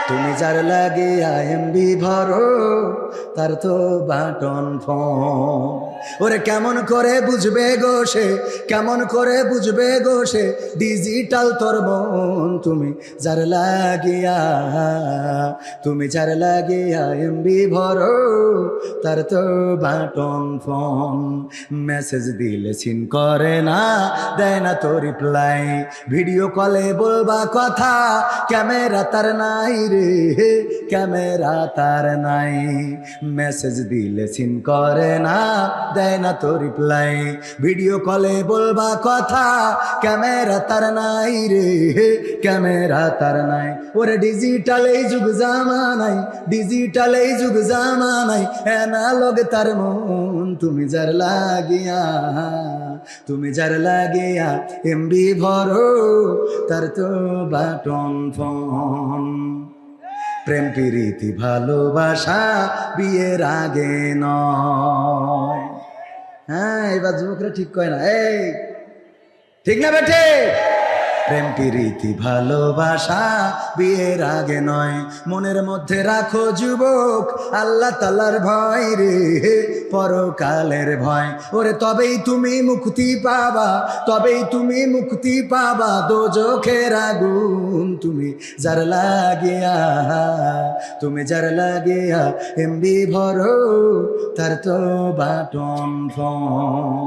তুমি যার লাগে এমবি ভরো তার তো বাটন ফোন। ওরে কেমন করে বুঝবে গো সে, কেমন করে বুঝবে গো সে ডিজিটাল তোর মন। তুমি যার লাগিয়া, তুমি যার লাগিয়া এমবি ভরো তার তো বাটন ফোন। মেসেজ দিলে সিন করে না, দেয় না তো রিপ্লাই, ভিডিও কলে বলবা কথা ক্যামেরা তার নাই রে, ক্যামেরা তার নাই। মেসেজ দিলে সিন করে না, দেয় না তো রিপ্লাই, ভিডিও কলে বলবা কথা ক্যামেরা তার নাই রে, ক্যামেরা তার নাই। ওরে ডিজিটাল এই যুগ জামানাই, ডিজিটাল এই যুগ জামানাই অ্যানালগ তার মন। তুমি যার লাগিয়া, তুমি যার লাগিয়া এমবি ভরো তার তো বাটন ফোন। প্রেম প্রীতি ভালোবাসা বিয়ের আগে নয়। হ্যাঁ, এবার যুবকরা ঠিক কয় না, এই ঠিক না বেঠে? প্রেম প্রীতি ভালোবাসা বিয়ের আগে নয়। মনের মধ্যে রাখো যুবক আল্লাহ তাআলার ভয় রে, পরকালের ভয়। ওরে তবেই তুমি মুক্তি পাবা, তবেই তুমি মুক্তি পাবা দোজখের আগুন। তুমি যার লাগিয়া, তুমি যার লাগিয়া এমবি ভরো তার তো বাটন ফোন।